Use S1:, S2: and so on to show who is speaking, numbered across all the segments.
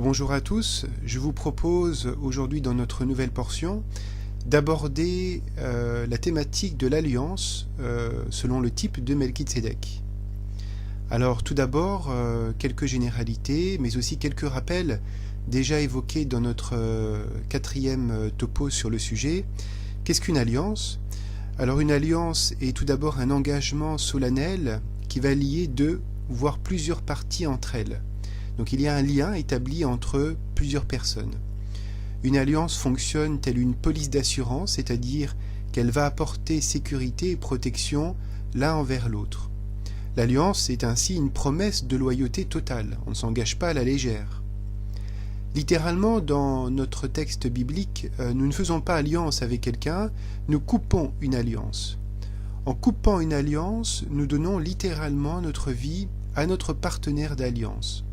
S1: Bonjour à tous, je vous propose aujourd'hui dans notre nouvelle portion d'aborder la thématique de l'alliance selon le type de Melchizedek. Alors tout d'abord, quelques généralités, mais aussi quelques rappels déjà évoqués dans notre quatrième topo sur le sujet. Qu'est-ce qu'une alliance? Alors une alliance est tout d'abord un engagement solennel qui va lier deux, voire plusieurs parties entre elles. Donc il y a un lien établi entre plusieurs personnes. Une alliance fonctionne telle une police d'assurance, c'est-à-dire qu'elle va apporter sécurité et protection l'un envers l'autre. L'alliance est ainsi une promesse de loyauté totale, on ne s'engage pas à la légère. Littéralement, dans notre texte biblique, nous ne faisons pas alliance avec quelqu'un, nous coupons une alliance. En coupant une alliance, nous donnons littéralement notre vie à notre partenaire d'alliance.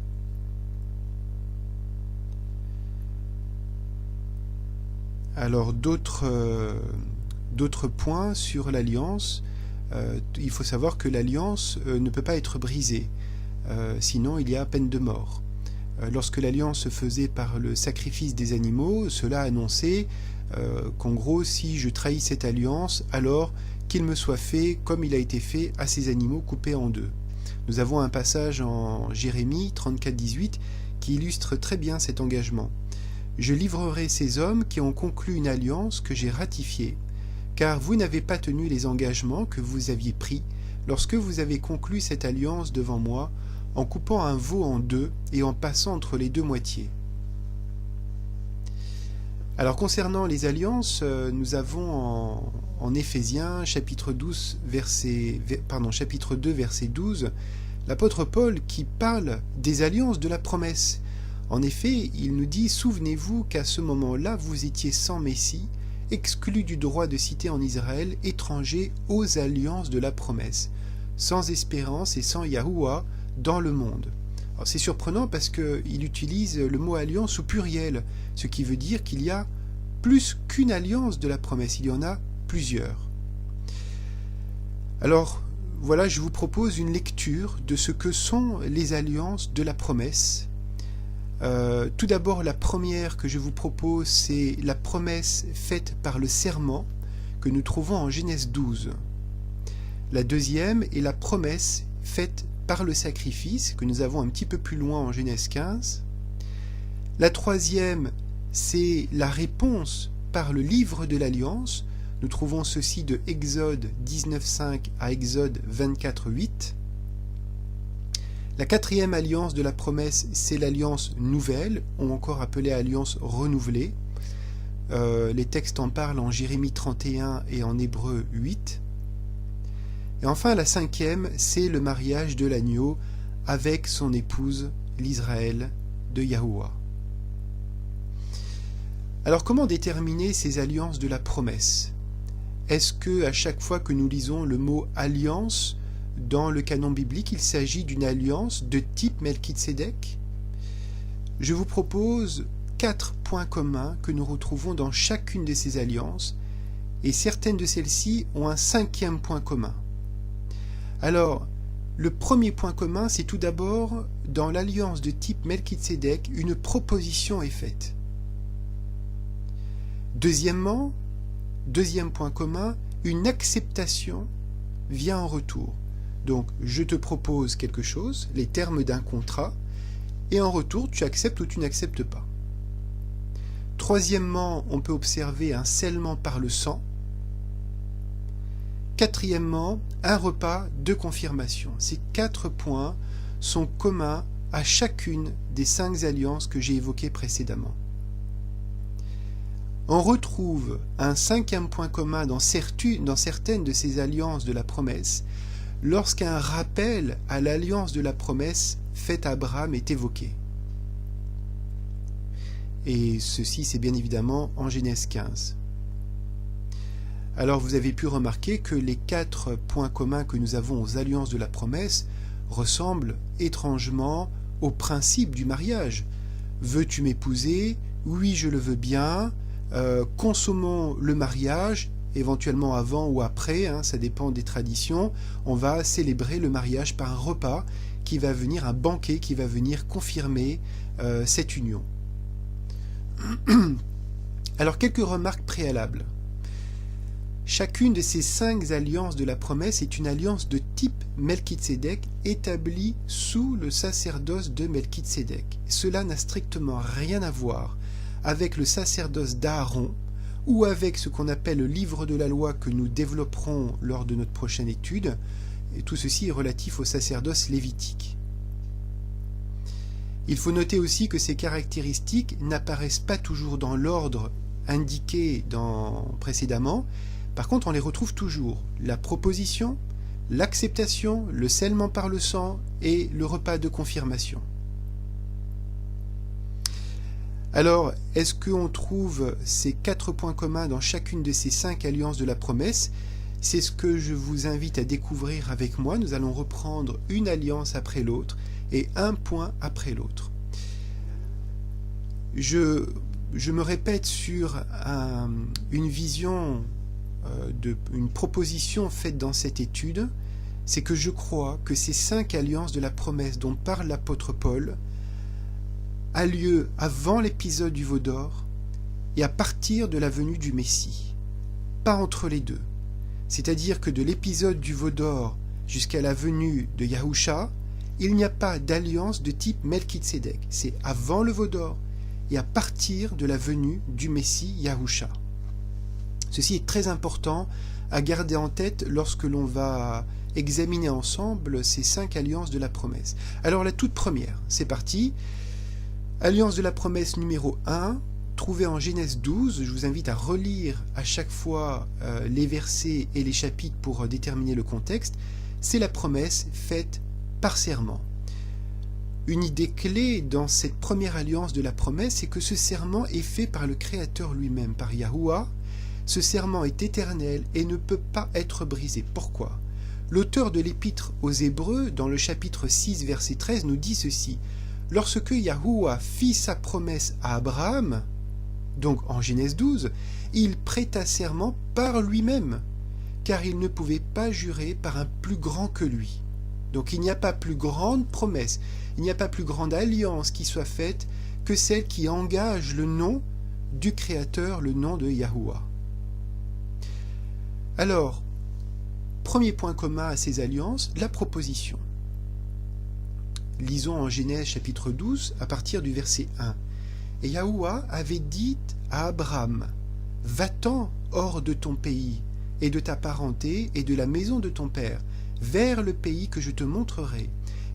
S1: Alors d'autres points sur l'alliance, il faut savoir que l'alliance ne peut pas être brisée, sinon il y a peine de mort. Lorsque l'alliance se faisait par le sacrifice des animaux, cela annonçait qu'en gros, si je trahis cette alliance, alors qu'il me soit fait comme il a été fait à ces animaux coupés en deux. Nous avons un passage en Jérémie 34-18 qui illustre très bien cet engagement. Je livrerai ces hommes qui ont conclu une alliance que j'ai ratifiée, car vous n'avez pas tenu les engagements que vous aviez pris lorsque vous avez conclu cette alliance devant moi, en coupant un veau en deux et en passant entre les deux moitiés. Alors concernant les alliances, nous avons en Éphésiens chapitre 2 verset 12, l'apôtre Paul qui parle des alliances de la promesse. En effet, il nous dit « Souvenez-vous qu'à ce moment-là, vous étiez sans Messie, exclus du droit de cité en Israël, étrangers aux alliances de la promesse, sans espérance et sans Yahuwah dans le monde. » Alors c'est surprenant parce qu'il utilise le mot « alliance » au pluriel, ce qui veut dire qu'il y a plus qu'une alliance de la promesse, il y en a plusieurs. Alors, voilà, je vous propose une lecture de ce que sont les alliances de la promesse. Tout d'abord, la première que je vous propose, c'est la promesse faite par le serment que nous trouvons en Genèse 12. La deuxième est la promesse faite par le sacrifice que nous avons un petit peu plus loin en Genèse 15. La troisième, c'est la réponse par le livre de l'Alliance. Nous trouvons ceci de Exode 19.5 à Exode 24.8. La quatrième alliance de la promesse, c'est l'alliance nouvelle, ou encore appelée alliance renouvelée. Les textes en parlent en Jérémie 31 et en Hébreu 8. Et enfin, la cinquième, c'est le mariage de l'agneau avec son épouse, l'Israël de Yahuwah. Alors, comment déterminer ces alliances de la promesse? Est-ce que à chaque fois que nous lisons le mot « alliance », dans le canon biblique, il s'agit d'une alliance de type Melchizedek? Je vous propose 4 points communs que nous retrouvons dans chacune de ces alliances, et certaines de celles-ci ont un 5e point commun. Alors, le premier point commun, c'est tout d'abord, dans l'alliance de type Melchizedek, une proposition est faite. Deuxièmement, deuxième point commun, une acceptation vient en retour. Donc, je te propose quelque chose, les termes d'un contrat, et en retour, tu acceptes ou tu n'acceptes pas. Troisièmement, on peut observer un scellement par le sang. Quatrièmement, un repas de confirmation. Ces 4 points sont communs à chacune des 5 alliances que j'ai évoquées précédemment. On retrouve un 5e point commun dans certaines de ces alliances de la promesse, lorsqu'un rappel à l'alliance de la promesse faite à Abraham est évoqué. Et ceci, c'est bien évidemment en Genèse 15. Alors vous avez pu remarquer que les 4 points communs que nous avons aux alliances de la promesse ressemblent étrangement au principe du mariage. Veux-tu m'épouser? Oui, je le veux bien. Consommons le mariage, éventuellement avant ou après, ça dépend des traditions. On va célébrer le mariage par un repas qui va venir, un banquet qui va venir confirmer cette union. Alors, quelques remarques préalables. Chacune de ces 5 alliances de la promesse est une alliance de type Melchitsédek établie sous le sacerdoce de Melchitsédek. Cela n'a strictement rien à voir avec le sacerdoce d'Aaron ou avec ce qu'on appelle le livre de la loi que nous développerons lors de notre prochaine étude. Et tout ceci est relatif au sacerdoce lévitique. Il faut noter aussi que ces caractéristiques n'apparaissent pas toujours dans l'ordre indiqué précédemment. Par contre, on les retrouve toujours. La proposition, l'acceptation, le scellement par le sang et le repas de confirmation. Alors, est-ce qu'on trouve ces 4 points communs dans chacune de ces 5 alliances de la promesse? C'est ce que je vous invite à découvrir avec moi. Nous allons reprendre une alliance après l'autre et un point après l'autre. Je me répète sur une vision, une proposition faite dans cette étude, c'est que je crois que ces 5 alliances de la promesse dont parle l'apôtre Paul a lieu avant l'épisode du veau d'or et à partir de la venue du Messie, pas entre les deux. C'est-à-dire que de l'épisode du veau d'or jusqu'à la venue de Yahusha, il n'y a pas d'alliance de type Melchitsédek. C'est avant le veau d'or et à partir de la venue du Messie Yahusha. Ceci est très important à garder en tête lorsque l'on va examiner ensemble ces 5 alliances de la promesse. Alors la toute première, c'est parti. Alliance de la promesse numéro 1, trouvée en Genèse 12. Je vous invite à relire à chaque fois les versets et les chapitres pour déterminer le contexte. C'est la promesse faite par serment. Une idée clé dans cette première alliance de la promesse, c'est que ce serment est fait par le Créateur lui-même, par Yahuwah. Ce serment est éternel et ne peut pas être brisé. Pourquoi? L'auteur de l'épître aux Hébreux, dans le chapitre 6, verset 13, nous dit ceci. Lorsque Yahuwah fit sa promesse à Abraham, donc en Genèse 12, il prêta serment par lui-même, car il ne pouvait pas jurer par un plus grand que lui. Donc il n'y a pas plus grande promesse, il n'y a pas plus grande alliance qui soit faite que celle qui engage le nom du Créateur, le nom de Yahuwah. Alors, premier point commun à ces alliances, la proposition. Lisons en Genèse chapitre 12 à partir du verset 1. Et Yahuwah avait dit à Abraham, « Va-t'en hors de ton pays, et de ta parenté, et de la maison de ton père, vers le pays que je te montrerai,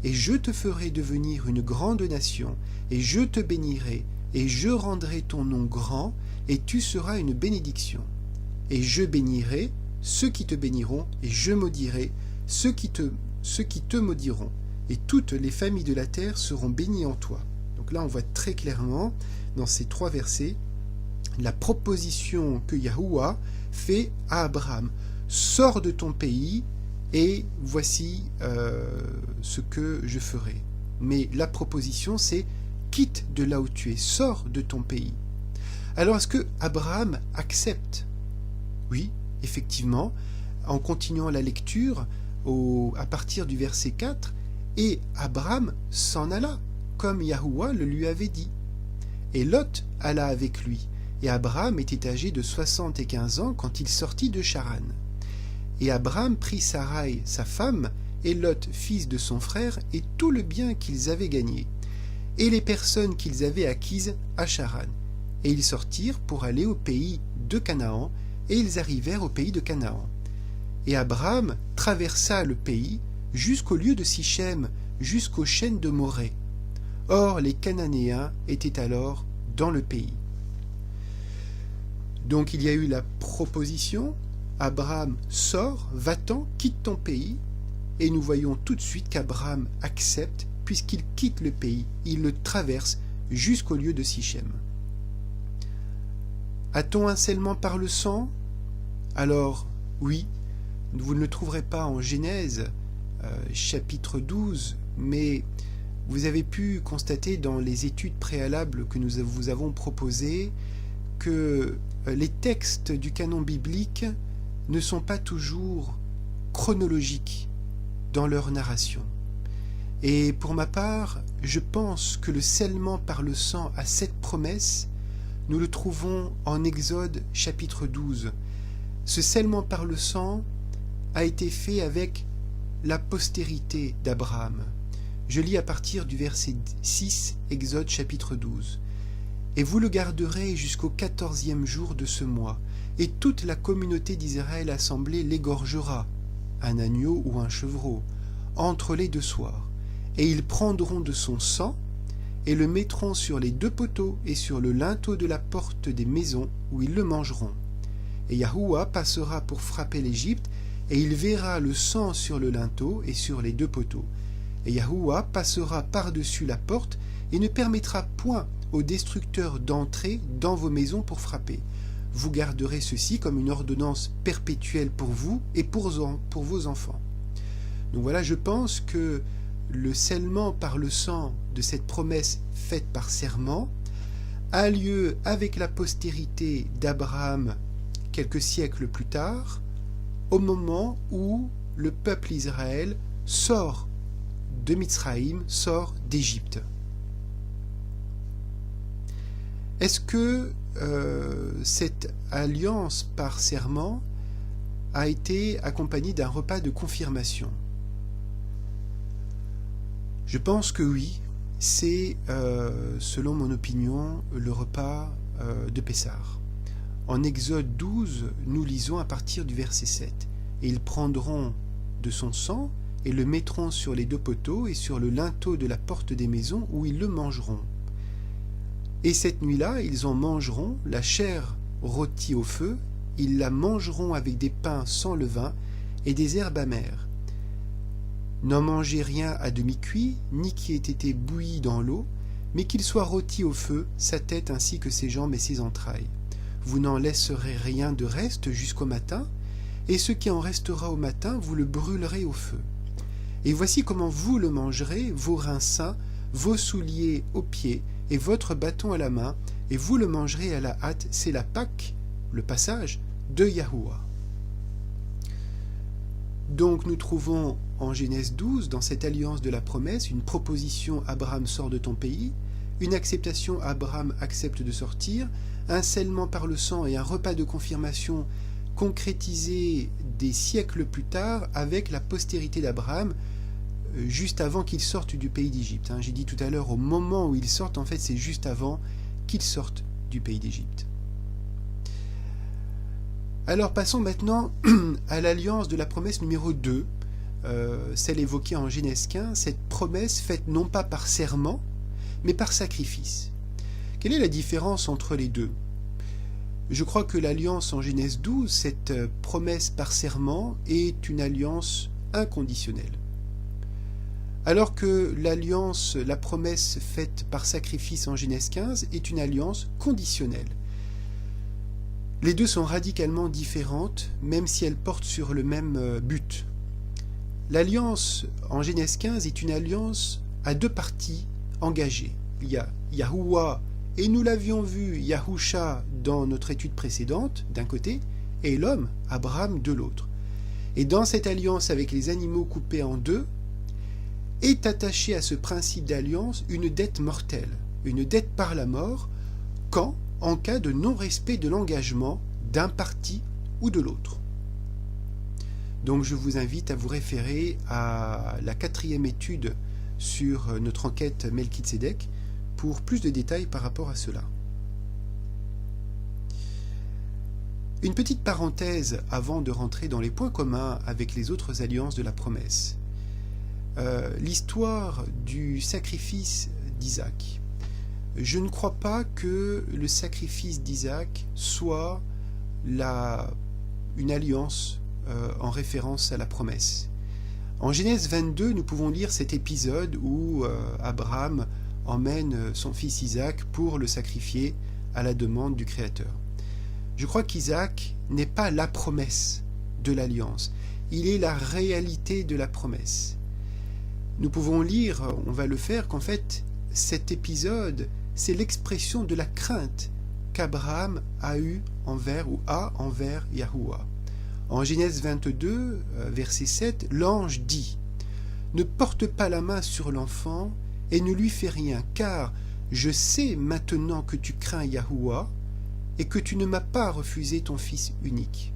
S1: et je te ferai devenir une grande nation, et je te bénirai, et je rendrai ton nom grand, et tu seras une bénédiction. Et je bénirai ceux qui te béniront, et je maudirai ceux qui te maudiront. Et toutes les familles de la terre seront bénies en toi. » Donc là, on voit très clairement, dans ces 3 versets, la proposition que Yahuwah fait à Abraham. « Sors de ton pays, et voici ce que je ferai. » Mais la proposition, c'est « Quitte de là où tu es, sors de ton pays. » Alors, est-ce que Abraham accepte? Oui, effectivement. En continuant la lecture, à partir du verset 4, et Abraham s'en alla, comme Yahuwah le lui avait dit. Et Lot alla avec lui. Et Abraham était âgé de 75 ans quand il sortit de Charan. Et Abraham prit Sarai, sa femme, et Lot, fils de son frère, et tout le bien qu'ils avaient gagné, et les personnes qu'ils avaient acquises à Charan. Et ils sortirent pour aller au pays de Canaan, et ils arrivèrent au pays de Canaan. Et Abraham traversa le pays, jusqu'au lieu de Sichem, jusqu'aux chênes de Morée. Or, les Cananéens étaient alors dans le pays. Donc il y a eu la proposition, Abraham sort, va-t'en, quitte ton pays, et nous voyons tout de suite qu'Abraham accepte, puisqu'il quitte le pays, il le traverse jusqu'au lieu de Sichem. A-t-on un scellement par le sang? Alors, oui, vous ne le trouverez pas en Genèse, chapitre 12, mais vous avez pu constater dans les études préalables que nous vous avons proposées que les textes du canon biblique ne sont pas toujours chronologiques dans leur narration. Et pour ma part, je pense que le scellement par le sang à cette promesse, nous le trouvons en Exode chapitre 12. Ce scellement par le sang a été fait avec la postérité d'Abraham. Je lis à partir du verset 6, Exode chapitre 12. « Et vous le garderez jusqu'au 14e jour de ce mois, et toute la communauté d'Israël assemblée l'égorgera, un agneau ou un chevreau, entre les deux soirs. Et ils prendront de son sang, et le mettront sur les 2 poteaux et sur le linteau de la porte des maisons où ils le mangeront. Et Yahuwah passera pour frapper l'Égypte, et il verra le sang sur le linteau et sur les 2 poteaux. Et Yahuwah passera par-dessus la porte, et ne permettra point aux destructeurs d'entrer dans vos maisons pour frapper. Vous garderez ceci comme une ordonnance perpétuelle pour vous et pour vos enfants. » Donc voilà, je pense que le scellement par le sang de cette promesse faite par serment a lieu avec la postérité d'Abraham quelques siècles plus tard, au moment où le peuple Israël sort de Mitzraïm, sort d'Égypte. Est-ce que cette alliance par serment a été accompagnée d'un repas de confirmation? Je pense que oui, c'est, selon mon opinion, le repas de Pessah. En Exode 12, nous lisons à partir du verset 7. « Et ils prendront de son sang et le mettront sur les 2 poteaux et sur le linteau de la porte des maisons où ils le mangeront. Et cette nuit-là, ils en mangeront la chair rôtie au feu, ils la mangeront avec des pains sans levain et des herbes amères. N'en mangez rien à demi-cuit, ni qui ait été bouilli dans l'eau, mais qu'il soit rôti au feu, sa tête ainsi que ses jambes et ses entrailles. Vous n'en laisserez rien de reste jusqu'au matin, et ce qui en restera au matin, vous le brûlerez au feu. Et voici comment vous le mangerez, vos reins sains, vos souliers aux pieds, et votre bâton à la main, et vous le mangerez à la hâte, c'est la Pâque, le passage de Yahuwah. » Donc nous trouvons en Genèse 12, dans cette alliance de la promesse, une proposition « Abraham sort de ton pays », une acceptation « Abraham accepte de sortir », un scellement par le sang et un repas de confirmation concrétisé des siècles plus tard avec la postérité d'Abraham, juste avant qu'il sorte du pays d'Égypte. J'ai dit tout à l'heure, au moment où il sortent, en fait c'est juste avant qu'il sorte du pays d'Égypte. Alors passons maintenant à l'alliance de la promesse numéro 2, celle évoquée en Genèse 15, cette promesse faite non pas par serment, mais par sacrifice. Quelle est la différence entre les deux? Je crois que l'alliance en Genèse 12, cette promesse par serment, est une alliance inconditionnelle. Alors que l'alliance, la promesse faite par sacrifice en Genèse 15, est une alliance conditionnelle. Les deux sont radicalement différentes, même si elles portent sur le même but. L'alliance en Genèse 15 est une alliance à 2 parties engagées. Il y a Yahuwah, et nous l'avions vu, Yahusha, dans notre étude précédente, d'un côté, et l'homme, Abraham, de l'autre. Et dans cette alliance avec les animaux coupés en 2, est attachée à ce principe d'alliance une dette mortelle, une dette par la mort, en cas de non-respect de l'engagement d'un parti ou de l'autre. Donc je vous invite à vous référer à la 4e étude sur notre enquête Melchizedek pour plus de détails par rapport à cela. Une petite parenthèse avant de rentrer dans les points communs avec les autres alliances de la promesse. L'histoire du sacrifice d'Isaac. Je ne crois pas que le sacrifice d'Isaac soit une alliance en référence à la promesse. En Genèse 22, nous pouvons lire cet épisode où Abraham emmène son fils Isaac pour le sacrifier à la demande du Créateur. Je crois qu'Isaac n'est pas la promesse de l'alliance, il est la réalité de la promesse. Nous pouvons lire, on va le faire, qu'en fait, cet épisode, c'est l'expression de la crainte qu'Abraham a envers Yahuwah. En Genèse 22, verset 7, l'ange dit « ne porte pas la main sur l'enfant et ne lui fais rien, car je sais maintenant que tu crains Yahuwah et que tu ne m'as pas refusé ton fils unique.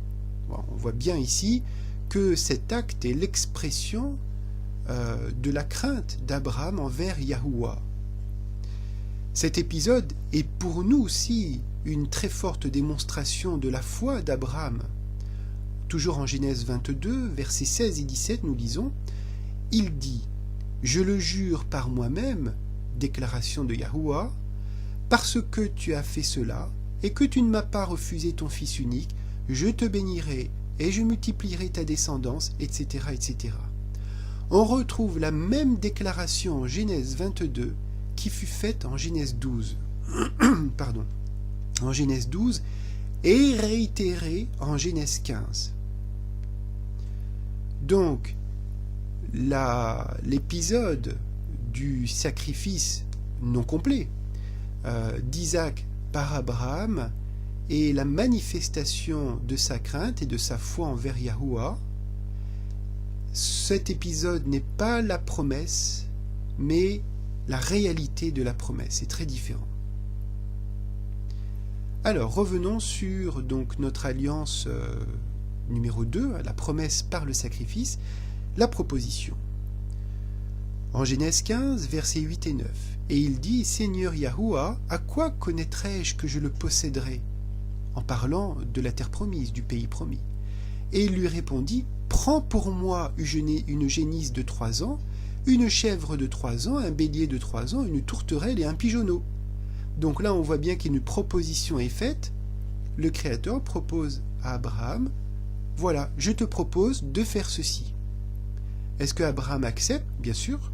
S1: Bon, on voit bien ici que cet acte est l'expression de la crainte d'Abraham envers Yahuwah. Cet épisode est pour nous aussi une très forte démonstration de la foi d'Abraham. Toujours en Genèse 22, versets 16 et 17, nous lisons « Il dit, je le jure par moi-même, déclaration de Yahuwah, parce que tu as fait cela, et que tu ne m'as pas refusé ton fils unique, je te bénirai, et je multiplierai ta descendance, etc. etc. » On retrouve la même déclaration en Genèse 22 qui fut faite en Genèse 12. Pardon. En Genèse 12 et réitérée en Genèse 15. Donc, l'épisode du sacrifice non complet d'Isaac par Abraham est la manifestation de sa crainte et de sa foi envers Yahuwah. Cet épisode n'est pas la promesse, mais la réalité de la promesse. C'est très différent. Alors, revenons sur donc, notre alliance numéro 2, la promesse par le sacrifice, la proposition. En Genèse 15, versets 8 et 9, « Et il dit, Seigneur Yahuwah, à quoi connaîtrai-je que je le posséderai ?» En parlant de la terre promise, du pays promis. Et il lui répondit, « Prends pour moi une génisse de 3 ans, une chèvre de 3 ans, un bélier de 3 ans, une tourterelle et un pigeonneau. » Donc là, on voit bien qu'une proposition est faite. Le Créateur propose à Abraham, « Voilà, je te propose de faire ceci. » Est-ce que Abraham accepte? Bien sûr.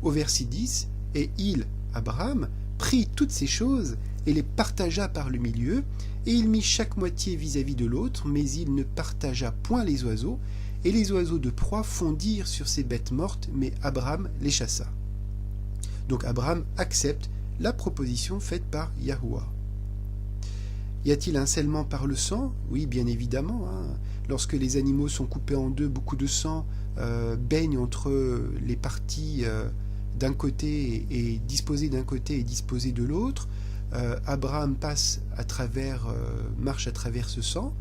S1: Au verset 10, « Et il, Abraham, prit toutes ces choses et les partagea par le milieu, et il mit chaque moitié vis-à-vis de l'autre, mais il ne partagea point les oiseaux, et les oiseaux de proie fondirent sur ces bêtes mortes, mais Abraham les chassa. » Donc Abraham accepte la proposition faite par Yahuwah. Y a-t-il un scellement par le sang? Oui, bien évidemment. Lorsque les animaux sont coupés en deux, beaucoup de sang baigne entre les parties d'un côté et disposées d'un côté et disposées de l'autre. Abraham marche à travers ce sang.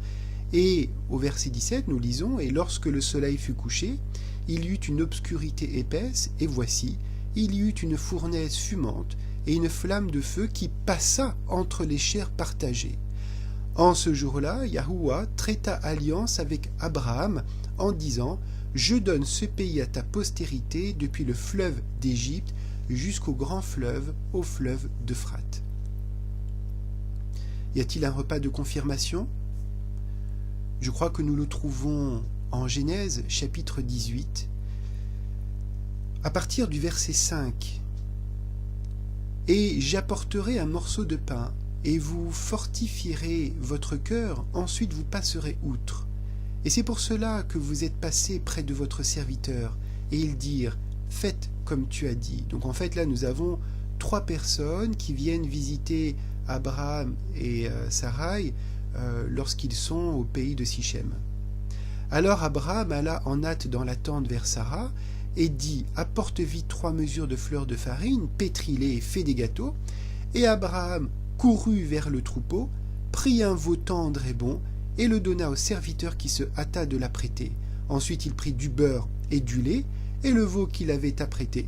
S1: Et au verset 17, nous lisons « Et lorsque le soleil fut couché, il y eut une obscurité épaisse, et voici, il y eut une fournaise fumante, et une flamme de feu qui passa entre les chairs partagées. En ce jour-là, Yahuwah traita alliance avec Abraham en disant « Je donne ce pays à ta postérité depuis le fleuve d'Égypte jusqu'au grand fleuve, au fleuve d'Euphrate. » Y a-t-il un repas de confirmation? Je crois que nous le trouvons en Genèse chapitre 18, à partir du verset 5. « Et j'apporterai un morceau de pain, et vous fortifierez votre cœur, ensuite vous passerez outre. Et c'est pour cela que vous êtes passés près de votre serviteur. Et ils dirent, faites comme tu as dit. » Donc en fait là nous avons 3 personnes qui viennent visiter Abraham et Sarai lorsqu'ils sont au pays de Sichem. Alors Abraham alla en hâte dans la tente vers Sarah et dit, apporte vite 3 mesures de fleurs de farine, pétris-les et fais des gâteaux. Et Abraham courut vers le troupeau, prit un veau tendre et bon, et le donna au serviteur qui se hâta de l'apprêter. Ensuite il prit du beurre et du lait, et le veau qu'il avait apprêté,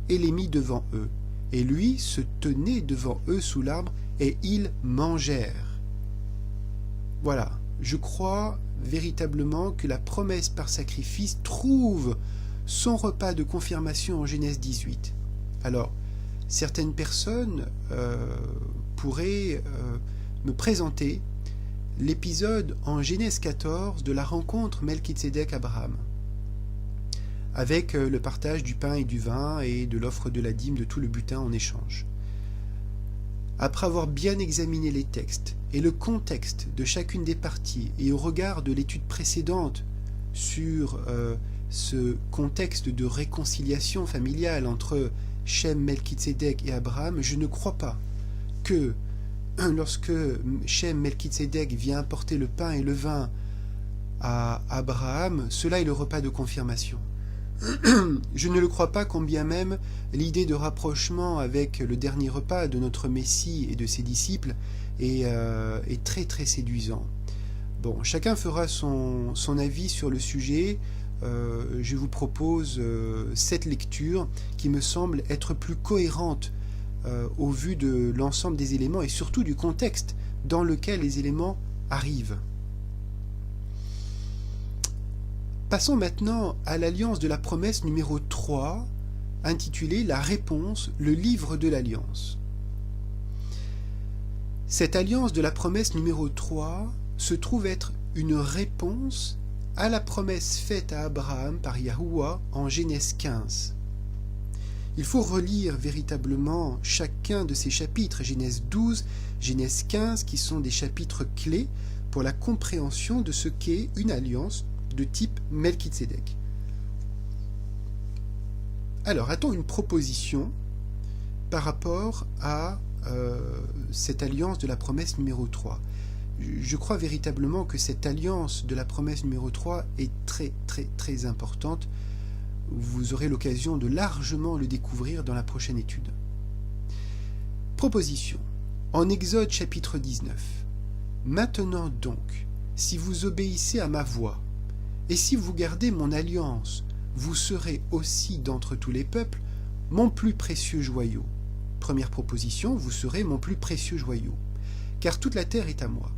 S1: et les mit devant eux. Et lui se tenait devant eux sous l'arbre, et ils mangèrent. Voilà, je crois véritablement que la promesse par sacrifice trouve son repas de confirmation en Genèse 18. Alors, certaines personnes pourraient me présenter l'épisode en Genèse 14 de la rencontre Melchizedek-Abraham, avec le partage du pain et du vin et de l'offre de la dîme de tout le butin en échange. Après avoir bien examiné les textes et le contexte de chacune des parties et au regard de l'étude précédente sur ce contexte de réconciliation familiale entre Shem, Melchizedek et Abraham, je ne crois pas que lorsque Shem, Melchizedek vient apporter le pain et le vin à Abraham, cela est le repas de confirmation. Je ne le crois pas, combien même l'idée de rapprochement avec le dernier repas de notre Messie et de ses disciples est très très séduisant. Bon, chacun fera son avis sur le sujet. Je vous propose cette lecture qui me semble être plus cohérente au vu de l'ensemble des éléments et surtout du contexte dans lequel les éléments arrivent. Passons maintenant à l'alliance de la promesse numéro 3, intitulée La réponse, le livre de l'alliance. Cette alliance de la promesse numéro 3 se trouve être une réponse à la promesse faite à Abraham par Yahuwah en Genèse 15. Il faut relire véritablement chacun de ces chapitres, Genèse 12, Genèse 15, qui sont des chapitres clés pour la compréhension de ce qu'est une alliance de type Melchizedek. Alors, a-t-on une proposition par rapport à cette alliance de la promesse numéro 3 ? Je crois véritablement que cette alliance de la promesse numéro 3 est très très très importante. Vous aurez l'occasion de largement le découvrir dans la prochaine étude. Proposition. En Exode chapitre 19. Maintenant donc, si vous obéissez à ma voix, et si vous gardez mon alliance, vous serez aussi d'entre tous les peuples mon plus précieux joyau. Première proposition, vous serez mon plus précieux joyau, car toute la terre est à moi.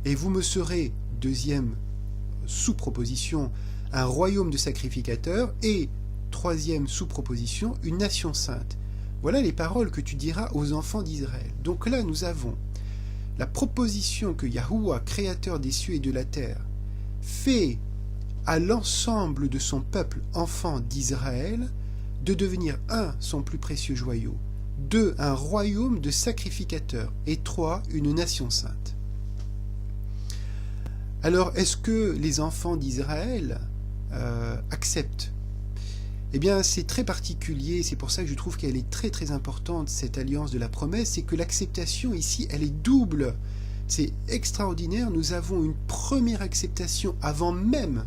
S1: Et vous me serez, deuxième sous-proposition, un royaume de sacrificateurs, et troisième sous-proposition, une nation sainte. Voilà les paroles que tu diras aux enfants d'Israël. Donc là, nous avons la proposition que Yahuwah, créateur des cieux et de la terre, fait à l'ensemble de son peuple enfant d'Israël de devenir 1. Son plus précieux joyau, 2. Un royaume de sacrificateurs, et 3. Une nation sainte. Alors, est-ce que les enfants d'Israël acceptent ? Eh bien, c'est très particulier, c'est pour ça que je trouve qu'elle est très très importante, cette alliance de la promesse, c'est que l'acceptation ici, elle est double. C'est extraordinaire, nous avons une première acceptation avant même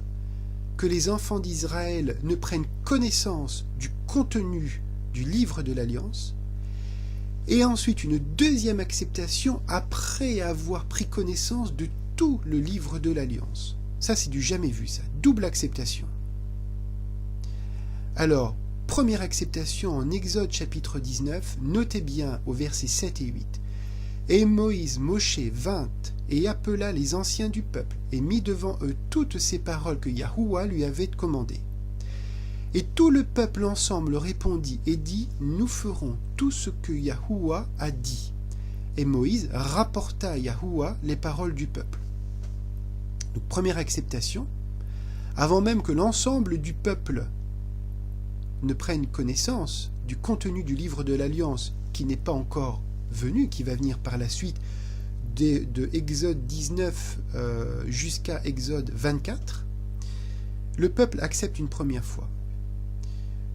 S1: que les enfants d'Israël ne prennent connaissance du contenu du livre de l'Alliance, et ensuite une deuxième acceptation après avoir pris connaissance de tout le livre de l'Alliance. Ça, c'est du jamais vu, ça. Double acceptation. Alors, première acceptation en Exode chapitre 19, notez bien au verset 7 et 8. Et Moïse, Moshe vint et appela les anciens du peuple, et mit devant eux toutes ces paroles que Yahuwah lui avait commandées. Et tout le peuple ensemble répondit et dit, nous ferons tout ce que Yahuwah a dit. Et Moïse rapporta à Yahuwah les paroles du peuple. Donc, première acceptation, avant même que l'ensemble du peuple ne prenne connaissance du contenu du livre de l'Alliance, qui n'est pas encore venu, qui va venir par la suite, de Exode 19 jusqu'à Exode 24, le peuple accepte une première fois.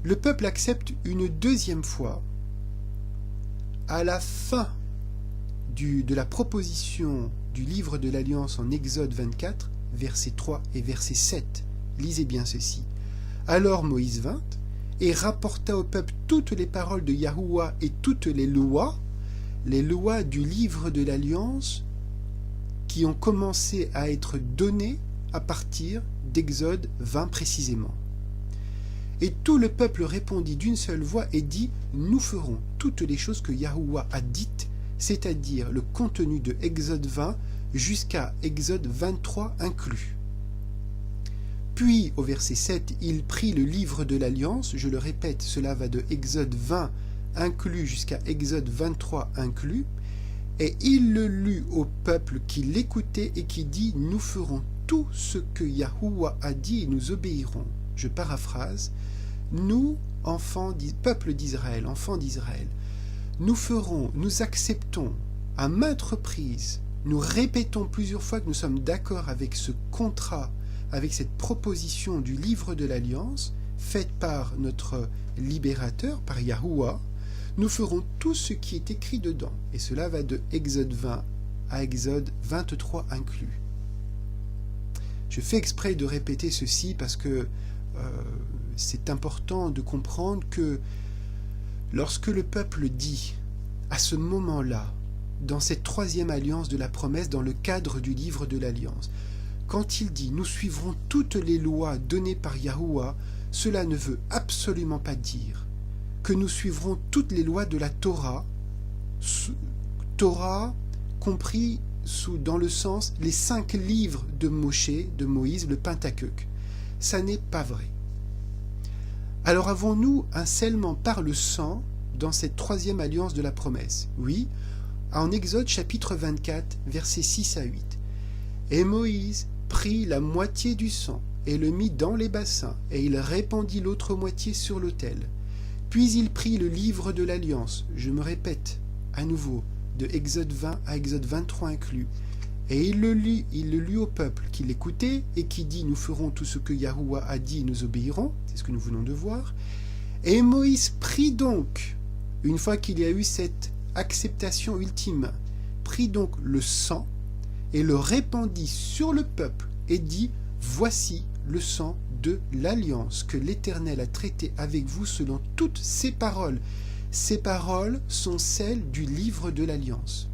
S1: Le peuple accepte une deuxième fois à la fin de la proposition du livre de l'Alliance en Exode 24, versets 3 et verset 7. Lisez bien ceci. Alors Moïse vint et rapporta au peuple toutes les paroles de Yahuwah et toutes les lois du livre de l'Alliance qui ont commencé à être données à partir d'Exode 20 précisément. Et tout le peuple répondit d'une seule voix et dit, nous ferons toutes les choses que Yahuwah a dites, c'est-à-dire le contenu de Exode 20 jusqu'à Exode 23 inclus. Puis, au verset 7, il prit le livre de l'Alliance, je le répète, cela va de Exode 20 inclus jusqu'à Exode 23 inclus, et il le lut au peuple qui l'écoutait et qui dit, nous ferons tout ce que Yahuwah a dit et nous obéirons. Je paraphrase, nous, peuple d'Israël, enfants d'Israël, nous acceptons à maintes reprises, nous répétons plusieurs fois que nous sommes d'accord avec ce contrat, avec cette proposition du livre de l'Alliance, faite par notre libérateur, par Yahuwah, nous ferons tout ce qui est écrit dedans. Et cela va de Exode 20 à Exode 23 inclus. Je fais exprès de répéter ceci parce que c'est important de comprendre que lorsque le peuple dit, à ce moment-là, dans cette troisième alliance de la promesse, dans le cadre du livre de l'alliance, quand il dit « Nous suivrons toutes les lois données par Yahuwah », cela ne veut absolument pas dire que nous suivrons toutes les lois de la Torah, Torah compris dans le sens les 5 livres de Moïse, le Pentateuque. Ça n'est pas vrai. Alors avons-nous un scellement par le sang dans cette troisième alliance de la promesse? Oui, en Exode chapitre 24, versets 6 à 8. Et Moïse prit la moitié du sang et le mit dans les bassins, et il répandit l'autre moitié sur l'autel. Puis il prit le livre de l'Alliance, je me répète à nouveau, de Exode 20 à Exode 23 inclus, et il le lut au peuple qui l'écoutait et qui dit « Nous ferons tout ce que Yahuwah a dit et nous obéirons », c'est ce que nous venons de voir. Et Moïse prit donc, une fois qu'il y a eu cette acceptation ultime, prit donc le sang et le répandit sur le peuple et dit « Voici le sang de l'alliance que l'Éternel a traité avec vous selon toutes ses paroles. Ces paroles sont celles du livre de l'alliance. »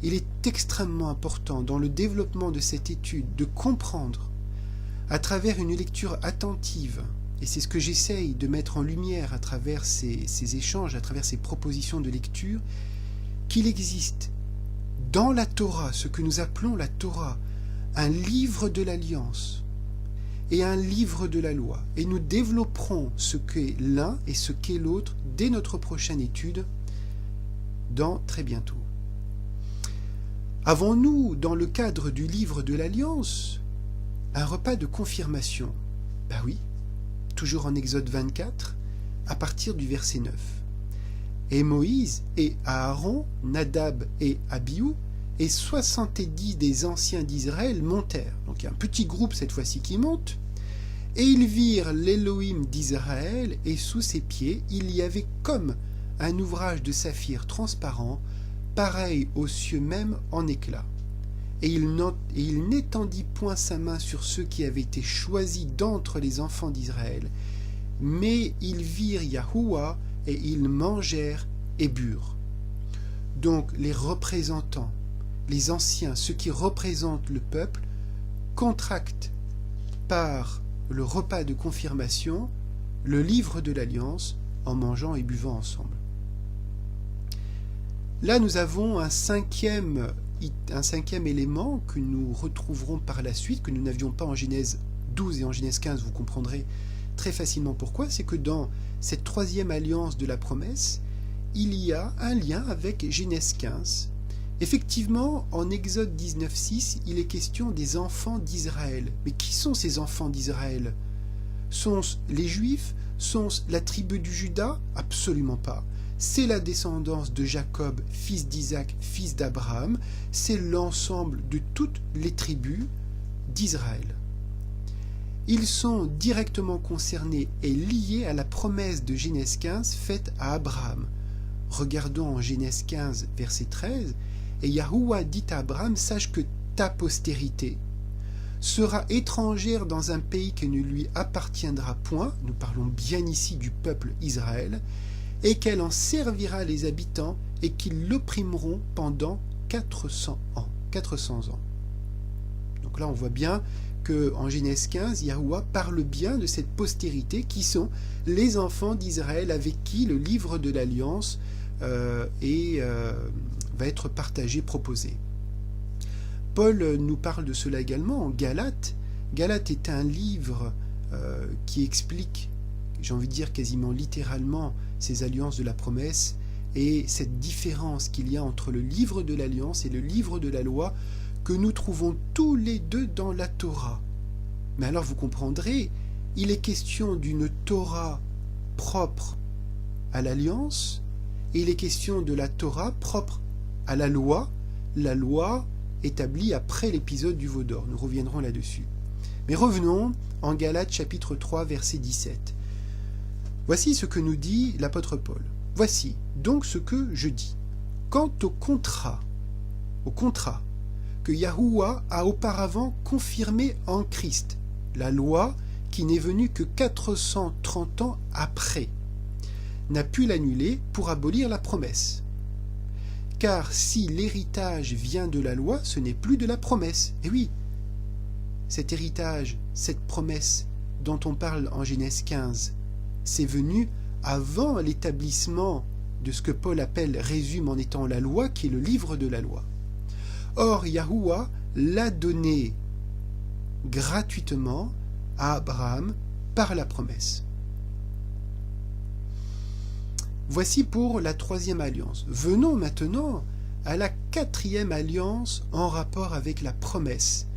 S1: Il est extrêmement important dans le développement de cette étude de comprendre, à travers une lecture attentive, et c'est ce que j'essaye de mettre en lumière à travers ces échanges, à travers ces propositions de lecture, qu'il existe dans la Torah, ce que nous appelons la Torah, un livre de l'Alliance et un livre de la loi. Et nous développerons ce qu'est l'un et ce qu'est l'autre dès notre prochaine étude, dans très bientôt. Avons-nous, dans le cadre du livre de l'Alliance, un repas de confirmation? Ben oui, toujours en Exode 24, à partir du verset 9. Et Moïse et Aaron, Nadab et Abihu, et 70 des anciens d'Israël montèrent. Donc il y a un petit groupe cette fois-ci qui monte. Et ils virent l'Élohim d'Israël, et sous ses pieds, il y avait comme un ouvrage de saphir transparent, pareil aux cieux même en éclat. Et il n'étendit point sa main sur ceux qui avaient été choisis d'entre les enfants d'Israël, mais ils virent Yahuwah, et ils mangèrent et burent. Donc les représentants, les anciens, ceux qui représentent le peuple, contractent par le repas de confirmation le livre de l'Alliance en mangeant et buvant ensemble. Là, nous avons un cinquième élément que nous retrouverons par la suite, que nous n'avions pas en Genèse 12 et en Genèse 15, vous comprendrez très facilement pourquoi, c'est que dans cette troisième alliance de la promesse, il y a un lien avec Genèse 15. Effectivement, en Exode 19.6, il est question des enfants d'Israël. Mais qui sont ces enfants d'Israël? Sont-ce les Juifs? Sont-ce la tribu du Juda? Absolument pas. C'est la descendance de Jacob, fils d'Isaac, fils d'Abraham. C'est l'ensemble de toutes les tribus d'Israël. Ils sont directement concernés et liés à la promesse de Genèse 15 faite à Abraham. Regardons en Genèse 15, verset 13. Et Yahuwah dit à Abraham, sache que ta postérité sera étrangère dans un pays qui ne lui appartiendra point, nous parlons bien ici du peuple Israël, et qu'elle en servira les habitants et qu'ils l'opprimeront pendant 400 ans. 400 ans. Donc là on voit bien qu'en Genèse 15, Yahuwah parle bien de cette postérité qui sont les enfants d'Israël avec qui le livre de l'Alliance va être partagé, proposé. Paul nous parle de cela également en Galates. Galates est un livre qui explique, j'ai envie de dire quasiment littéralement, ces alliances de la promesse et cette différence qu'il y a entre le livre de l'Alliance et le livre de la loi que nous trouvons tous les deux dans la Torah. Mais alors vous comprendrez, il est question d'une Torah propre à l'Alliance et il est question de la Torah propre à la loi établie après l'épisode du veau d'or. Nous reviendrons là-dessus. Mais revenons en Galates chapitre 3 verset 17. Voici ce que nous dit l'apôtre Paul. Voici donc ce que je dis. Quant au contrat que Yahuwah a auparavant confirmé en Christ, la loi qui n'est venu que 430 ans après, n'a pu l'annuler pour abolir la promesse. Car si l'héritage vient de la loi, ce n'est plus de la promesse. Et oui, cet héritage, cette promesse dont on parle en Genèse 15, c'est venu avant l'établissement de ce que Paul résume en étant la loi, qui est le livre de la loi. Or, Yahuwah l'a donné gratuitement à Abraham par la promesse. Voici pour la 3e alliance. Venons maintenant à la 4e alliance en rapport avec la promesse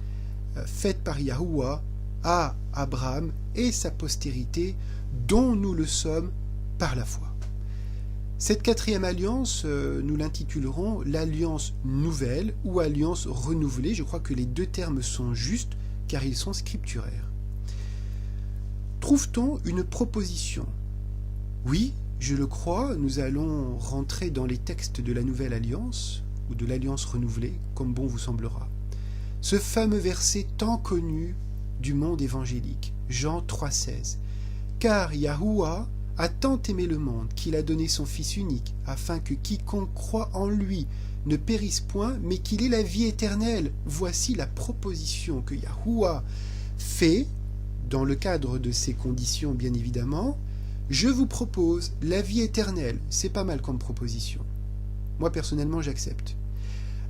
S1: faite par Yahuwah à Abraham et sa postérité, dont nous le sommes par la foi. Cette 4e alliance, nous l'intitulerons l'alliance nouvelle ou alliance renouvelée. Je crois que les deux termes sont justes car ils sont scripturaires. Trouve-t-on une proposition? Oui, je le crois, nous allons rentrer dans les textes de la nouvelle alliance ou de l'alliance renouvelée, comme bon vous semblera. Ce fameux verset tant connu du monde évangélique, Jean 3,16. Car Yahuwah a tant aimé le monde qu'il a donné son Fils unique, afin que quiconque croit en lui ne périsse point, mais qu'il ait la vie éternelle. Voici la proposition que Yahuwah fait, dans le cadre de ces conditions bien évidemment. Je vous propose la vie éternelle. C'est pas mal comme proposition. Moi personnellement j'accepte.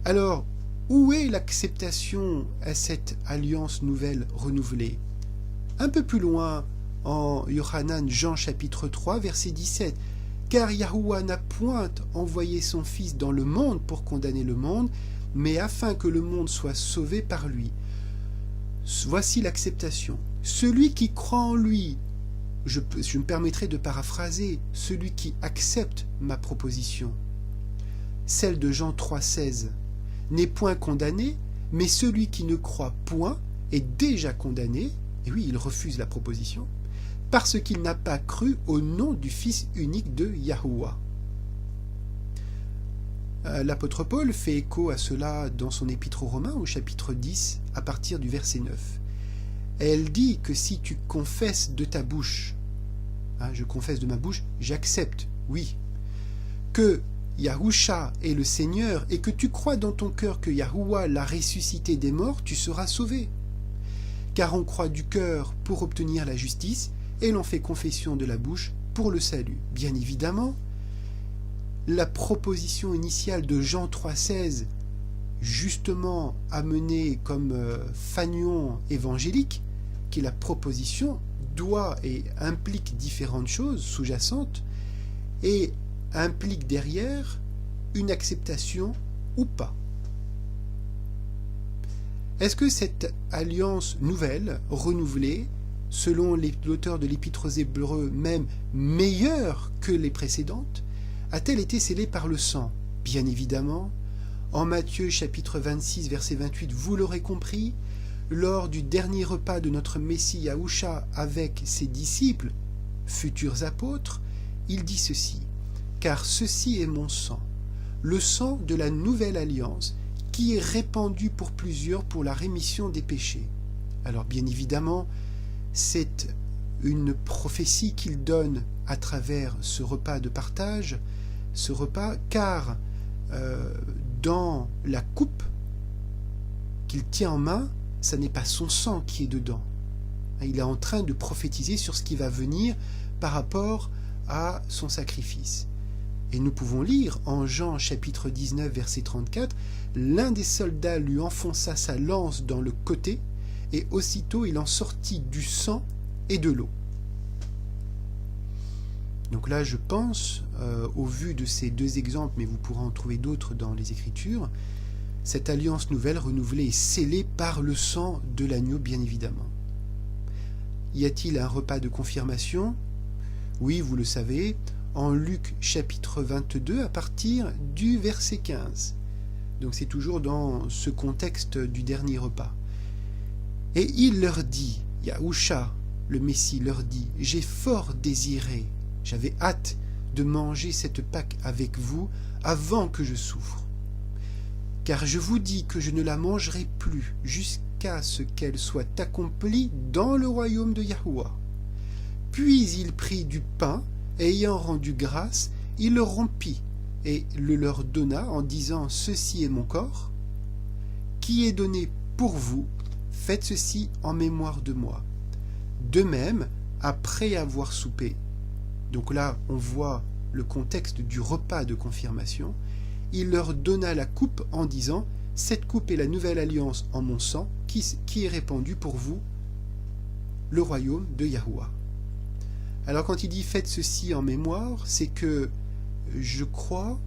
S1: Alors, où est l'acceptation à cette alliance nouvelle renouvelée? Un peu plus loin, en Yohanan, Jean chapitre 3, verset 17. Car Yahuwah n'a point envoyé son Fils dans le monde pour condamner le monde, mais afin que le monde soit sauvé par lui. Voici l'acceptation. Celui qui croit en lui, je me permettrai de paraphraser, celui qui accepte ma proposition, celle de Jean 3,16, n'est point condamné, mais celui qui ne croit point est déjà condamné, et oui, il refuse la proposition, parce qu'il n'a pas cru au nom du Fils unique de Yahuwah. L'apôtre Paul fait écho à cela dans son épître aux Romains au chapitre 10 à partir du verset 9. Elle dit que si tu confesses de ta bouche, je confesse de ma bouche, j'accepte, oui, que Yahusha est le Seigneur et que tu crois dans ton cœur que Yahuwah l'a ressuscité des morts, tu seras sauvé. Car on croit du cœur pour obtenir la justice et l'on fait confession de la bouche pour le salut. Bien évidemment, la proposition initiale de Jean 3,16, justement amenée comme fanion évangélique, qui est la proposition, doit et implique différentes choses sous-jacentes et implique derrière une acceptation ou pas. Est-ce que cette alliance nouvelle, renouvelée, selon l'auteur de l'Épître aux Hébreux, même meilleure que les précédentes, a-t-elle été scellée par le sang? Bien évidemment. En Matthieu chapitre 26, verset 28, vous l'aurez compris, lors du dernier repas de notre Messie Yahusha avec ses disciples, futurs apôtres, il dit ceci: car ceci est mon sang, le sang de la nouvelle alliance, qui est répandu pour plusieurs pour la rémission des péchés. Alors bien évidemment, c'est une prophétie qu'il donne à travers ce repas de partage, ce repas, car dans la coupe qu'il tient en main, ça n'est pas son sang qui est dedans. Il est en train de prophétiser sur ce qui va venir par rapport à son sacrifice. Et nous pouvons lire en Jean chapitre 19 verset 34, l'un des soldats lui enfonça sa lance dans le côté, et aussitôt il en sortit du sang et de l'eau. Donc là je pense, au vu de ces deux exemples, mais vous pourrez en trouver d'autres dans les Écritures, cette alliance nouvelle renouvelée est scellée par le sang de l'agneau, bien évidemment. Y a-t-il un repas de confirmation? Oui, vous le savez, en Luc chapitre 22 à partir du verset 15. Donc c'est toujours dans ce contexte du dernier repas. Et il leur dit, Yahusha, le Messie, leur dit, j'ai fort désiré, j'avais hâte de manger cette Pâque avec vous avant que je souffre. Car je vous dis que je ne la mangerai plus jusqu'à ce qu'elle soit accomplie dans le royaume de Yahuwah. Puis il prit du pain, et ayant rendu grâce, il le rompit, et le leur donna en disant « Ceci est mon corps, qui est donné pour vous, faites ceci en mémoire de moi. » De même, après avoir soupé, donc là on voit le contexte du repas de confirmation, il leur donna la coupe en disant « Cette coupe est la nouvelle alliance en mon sang qui est répandue pour vous, le royaume de Yahuwah. » Alors quand il dit « Faites ceci en mémoire », c'est que je crois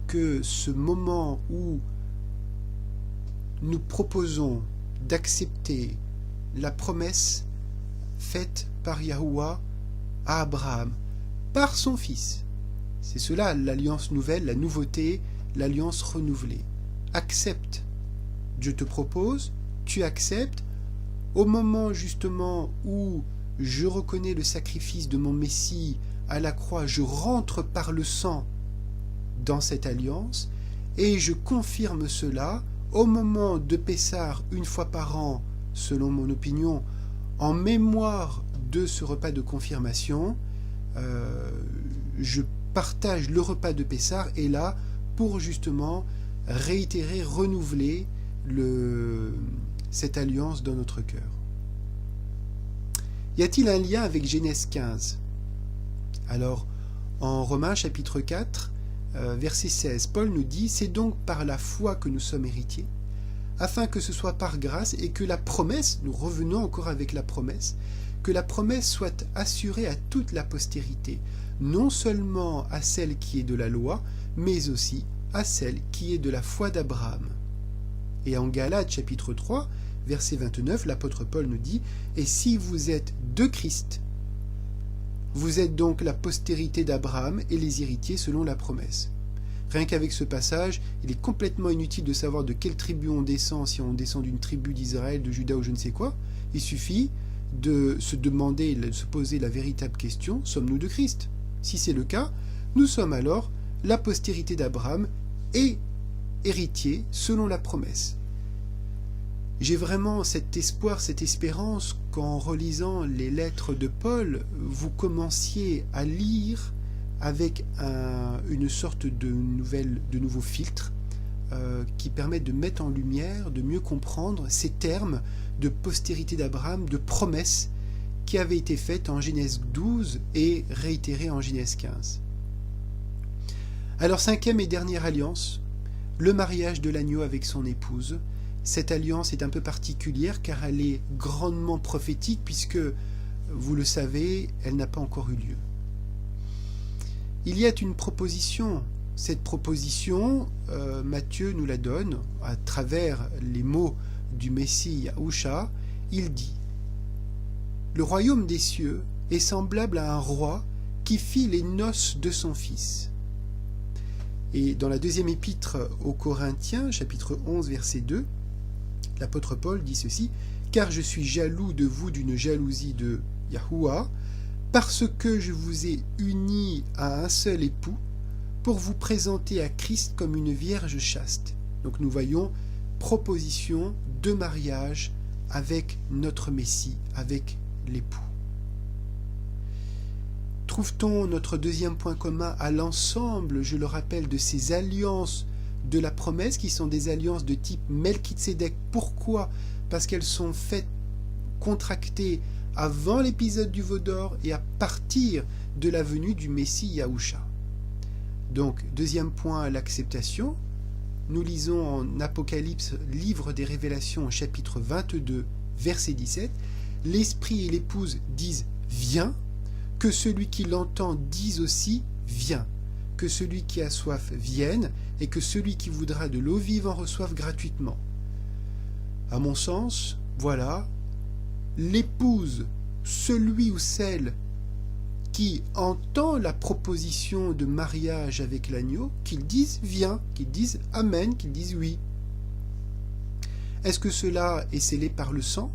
S1: que ce moment où nous proposons d'accepter la promesse faite par Yahuwah à Abraham, par son fils, c'est cela l'alliance nouvelle, la nouveauté, l'alliance renouvelée. Accepte. Je te propose, tu acceptes. Au moment justement où je reconnais le sacrifice de mon Messie à la croix, je rentre par le sang dans cette alliance et je confirme cela au moment de Pessah, une fois par an, selon mon opinion, en mémoire de ce repas de confirmation. Je partage le repas de Pessah et là pour justement réitérer, renouveler cette alliance dans notre cœur. Y a-t-il un lien avec Genèse 15 ? Alors, en Romains chapitre 4, verset 16, Paul nous dit « C'est donc par la foi que nous sommes héritiers, afin que ce soit par grâce et que la promesse, nous revenons encore avec la promesse, que la promesse soit assurée à toute la postérité, non seulement à celle qui est de la loi, mais aussi à celle qui est de la foi d'Abraham. » Et en Galates chapitre 3, verset 29, l'apôtre Paul nous dit « Et si vous êtes de Christ, vous êtes donc la postérité d'Abraham et les héritiers selon la promesse. » Rien qu'avec ce passage, il est complètement inutile de savoir de quelle tribu on descend, si on descend d'une tribu d'Israël, de Juda ou je ne sais quoi. Il suffit de se demander, de se poser la véritable question, sommes-nous de Christ ? Si c'est le cas, nous sommes alors la postérité d'Abraham et héritiers selon la promesse. J'ai vraiment cet espoir, cette espérance qu'en relisant les lettres de Paul, vous commenciez à lire avec une sorte de nouveau filtre qui permet de mettre en lumière, de mieux comprendre ces termes de postérité d'Abraham, de promesses qui avaient été faites en Genèse 12 et réitérées en Genèse 15. Alors, cinquième et dernière alliance, le mariage de l'agneau avec son épouse. Cette alliance est un peu particulière car elle est grandement prophétique puisque, vous le savez, elle n'a pas encore eu lieu. Il y a une proposition. Cette proposition, Matthieu nous la donne à travers les mots du Messie Yahusha. Il dit « Le royaume des cieux est semblable à un roi qui fit les noces de son fils. » Et dans la deuxième épître aux Corinthiens, chapitre 11, verset 2, l'apôtre Paul dit ceci « Car je suis jaloux de vous d'une jalousie de Yahuwah, parce que je vous ai unis à un seul époux, pour vous présenter à Christ comme une vierge chaste. » Donc nous voyons proposition de mariage avec notre Messie, avec l'époux. Trouve-t-on notre deuxième point commun à l'ensemble, je le rappelle, de ces alliances de la promesse qui sont des alliances de type Melchitsédek. Pourquoi ? Parce qu'elles sont faites, contractées avant l'épisode du veau d'or et à partir de la venue du Messie Yahusha. Donc, deuxième point, l'acceptation. Nous lisons en Apocalypse, livre des Révélations, chapitre 22, verset 17. L'esprit et l'épouse disent « Viens », que celui qui l'entend dise aussi « Viens », que celui qui a soif vienne et que celui qui voudra de l'eau vive en reçoive gratuitement. À mon sens, voilà, l'épouse, celui ou celle qui entend la proposition de mariage avec l'agneau, qu'ils disent « Viens », qu'ils disent « Amen », qu'ils disent « Oui ». Est-ce que cela est scellé par le sang ?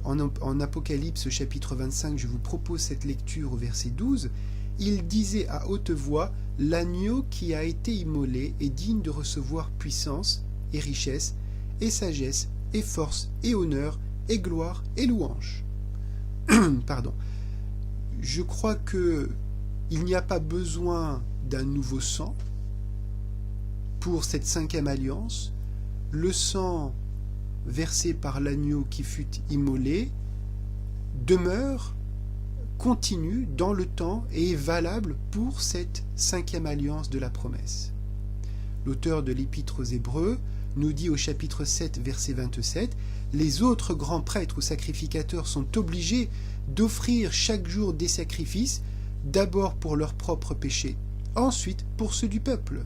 S1: En Apocalypse chapitre 25, je vous propose cette lecture au verset 12. Il disait à haute voix, « L'agneau qui a été immolé est digne de recevoir puissance et richesse et sagesse et force et honneur et gloire et louange. Pardon. Je crois que il n'y a pas besoin d'un nouveau sang pour cette 5e alliance. Le sang versé par l'agneau qui fut immolé demeure, continue dans le temps et est valable pour cette 5e alliance de la promesse. L'auteur de l'Épître aux Hébreux nous dit au chapitre 7, verset 27, « Les autres grands prêtres ou sacrificateurs sont obligés d'offrir chaque jour des sacrifices, d'abord pour leurs propres péchés, ensuite pour ceux du peuple.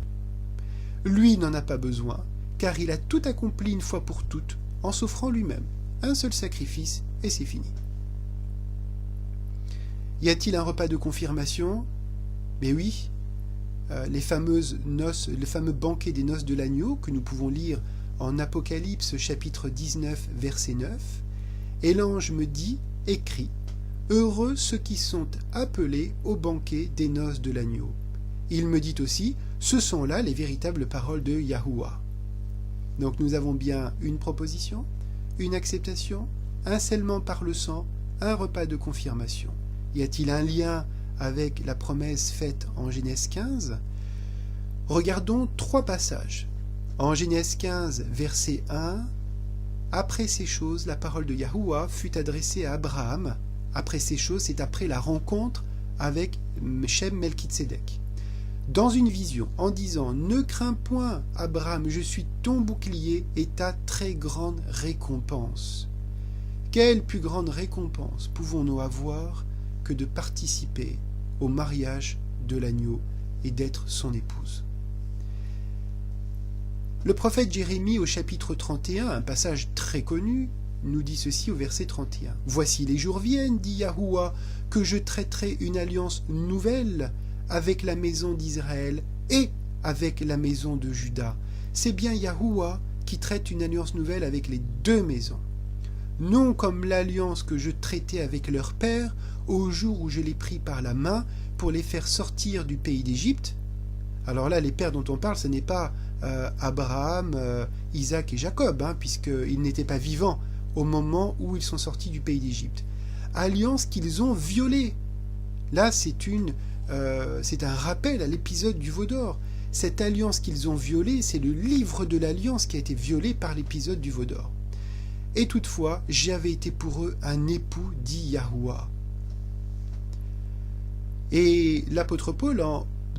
S1: Lui n'en a pas besoin, car il a tout accompli une fois pour toutes, en s'offrant lui-même. Un seul sacrifice, et c'est fini. » Y a-t-il un repas de confirmation? Mais oui, les fameuses noces, le fameux banquet des noces de l'agneau que nous pouvons lire en Apocalypse chapitre 19 verset 9, et l'ange me dit, écrit, heureux ceux qui sont appelés au banquet des noces de l'agneau. Il me dit aussi, ce sont là les véritables paroles de Yahuwah. Donc nous avons bien une proposition, une acceptation, un scellement par le sang, un repas de confirmation. Y a-t-il un lien avec la promesse faite en Genèse 15? Regardons 3 passages. En Genèse 15, verset 1, « Après ces choses, la parole de Yahuwah fut adressée à Abraham. » Après ces choses, c'est après la rencontre avec Shem Melchitsédek. Dans une vision, en disant « Ne crains point, Abraham, je suis ton bouclier et ta très grande récompense. » Quelle plus grande récompense pouvons-nous avoir que de participer au mariage de l'agneau et d'être son épouse? Le prophète Jérémie au chapitre 31, un passage très connu, nous dit ceci au verset 31. « Voici les jours viennent, dit Yahuwah, que je traiterai une alliance nouvelle avec la maison d'Israël et avec la maison de Juda. » C'est bien Yahuwah qui traite une alliance nouvelle avec les 2 maisons. Non comme l'alliance que je traitais avec leur père au jour où je les pris par la main pour les faire sortir du pays d'Égypte. Alors là, les pères dont on parle, ce n'est pas Abraham, Isaac et Jacob, puisqu'ils n'étaient pas vivants au moment où ils sont sortis du pays d'Égypte. Alliance qu'ils ont violée. Là, c'est un rappel à l'épisode du veau d'or. Cette alliance qu'ils ont violée, c'est le livre de l'alliance qui a été violé par l'épisode du veau d'or. Et toutefois, j'avais été pour eux un époux, dit Yahuwah. Et l'apôtre Paul,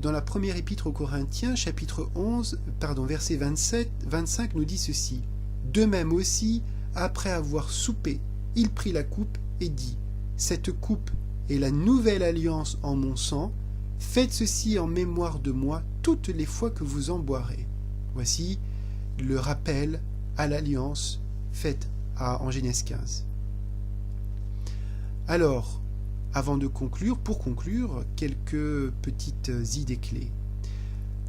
S1: dans la première épître aux Corinthiens, chapitre 11, verset 25, nous dit ceci. De même aussi, après avoir soupé, il prit la coupe et dit, « Cette coupe est la nouvelle alliance en mon sang. Faites ceci en mémoire de moi toutes les fois que vous en boirez. » Voici le rappel à l'alliance faite en Genèse 15. Alors, pour conclure, quelques petites idées clés.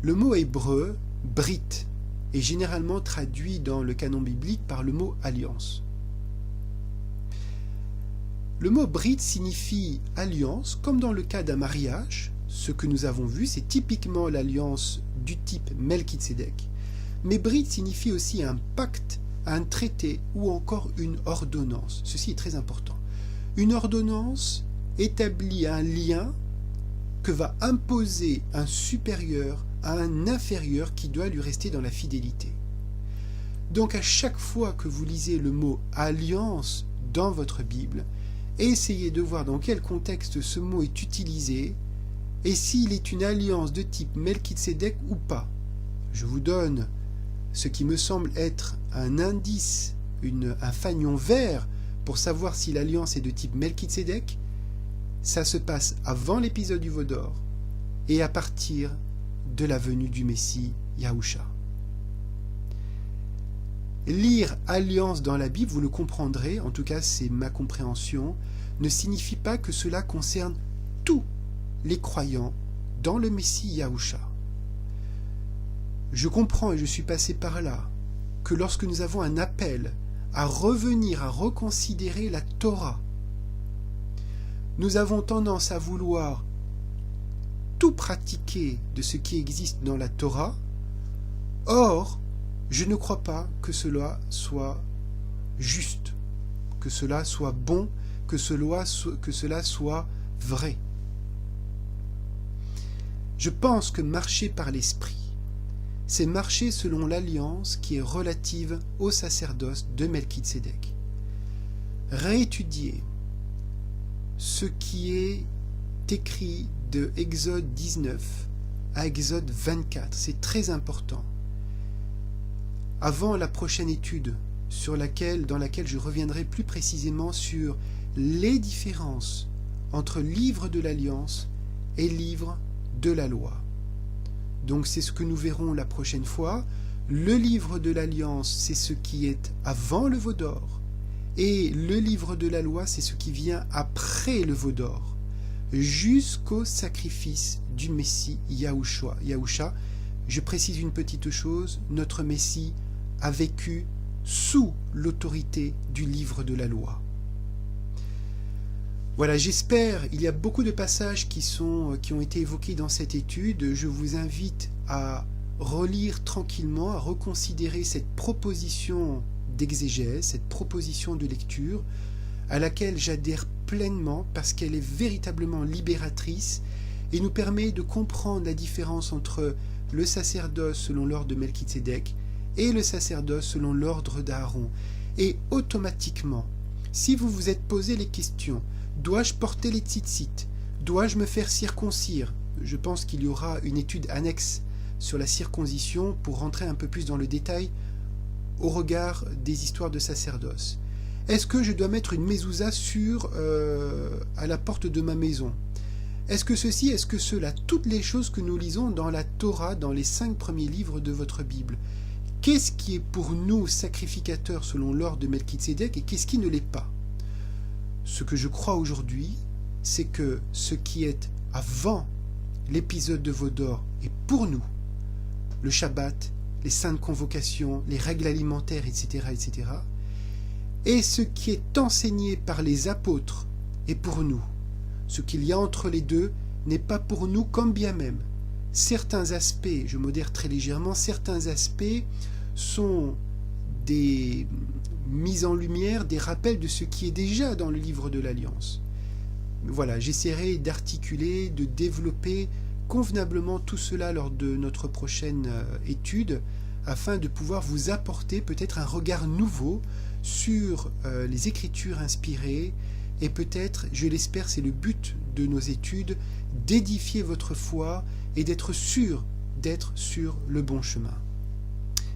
S1: Le mot hébreu, brit, est généralement traduit dans le canon biblique par le mot alliance. Le mot brit signifie alliance, comme dans le cas d'un mariage. Ce que nous avons vu, c'est typiquement l'alliance du type Melchitsédek. Mais brit signifie aussi un pacte, un traité ou encore une ordonnance. Ceci est très important. Une ordonnance établit un lien que va imposer un supérieur à un inférieur qui doit lui rester dans la fidélité. Donc à chaque fois que vous lisez le mot alliance dans votre Bible, essayez de voir dans quel contexte ce mot est utilisé et s'il est une alliance de type Melchitsédek ou pas. Je vous donne ce qui me semble être un indice, un fanion vert pour savoir si l'alliance est de type Melchitsédek. Ça se passe avant l'épisode du veau d'or et à partir de la venue du Messie Yahusha. Lire alliance dans la Bible, vous le comprendrez, en tout cas c'est ma compréhension, ne signifie pas que cela concerne tous les croyants dans le Messie Yahusha. Je comprends et je suis passé par là que lorsque nous avons un appel à revenir, à reconsidérer la Torah, nous avons tendance à vouloir tout pratiquer de ce qui existe dans la Torah. Or, je ne crois pas que cela soit juste, que cela soit bon, que cela soit vrai. Je pense que marcher par l'esprit, c'est marcher selon l'alliance qui est relative au sacerdoce de Melchizedek. Réétudier ce qui est écrit de Exode 19 à Exode 24, c'est très important. Avant la prochaine étude, dans laquelle je reviendrai plus précisément sur les différences entre livre de l'Alliance et livre de la loi. Donc c'est ce que nous verrons la prochaine fois. Le livre de l'Alliance, c'est ce qui est avant le veau d'or, et le livre de la loi, c'est ce qui vient après le veau d'or, jusqu'au sacrifice du Messie Yahusha. Je précise une petite chose, notre Messie a vécu sous l'autorité du livre de la loi. Voilà, j'espère, il y a beaucoup de passages qui ont été évoqués dans cette étude. Je vous invite à relire tranquillement, à reconsidérer cette proposition d'exégèse, cette proposition de lecture, à laquelle j'adhère pleinement parce qu'elle est véritablement libératrice et nous permet de comprendre la différence entre le sacerdoce selon l'ordre de Melchizedek et le sacerdoce selon l'ordre d'Aaron. Et automatiquement, si vous vous êtes posé les questions, dois-je porter les tzitzit? Dois-je me faire circoncire? Je pense qu'il y aura une étude annexe sur la circoncision pour rentrer un peu plus dans le détail au regard des histoires de sacerdoce. Est-ce que je dois mettre une mezouza à la porte de ma maison? Est-ce que ceci, est-ce que cela? Toutes les choses que nous lisons dans la Torah, dans les 5 premiers livres de votre Bible. Qu'est-ce qui est pour nous sacrificateur selon l'ordre de Melchizedek et qu'est-ce qui ne l'est pas? Ce que je crois aujourd'hui, c'est que ce qui est avant l'épisode de veau d'or est pour nous, le Shabbat, les saintes convocations, les règles alimentaires, etc., etc., et ce qui est enseigné par les apôtres est pour nous. Ce qu'il y a entre les deux n'est pas pour nous comme bien même. Certains aspects, je modère très légèrement, certains aspects sont des mises en lumière, des rappels de ce qui est déjà dans le livre de l'Alliance. Voilà, j'essaierai d'articuler, de développer convenablement tout cela lors de notre prochaine étude, afin de pouvoir vous apporter peut-être un regard nouveau sur les Écritures inspirées, et peut-être, je l'espère, c'est le but de nos études, d'édifier votre foi et d'être sûr d'être sur le bon chemin.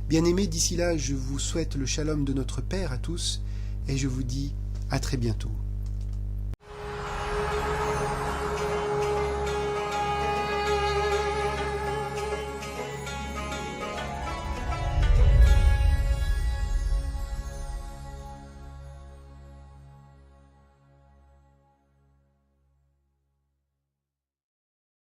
S1: Bien-aimés, d'ici là, je vous souhaite le shalom de notre Père à tous, et je vous dis à très bientôt.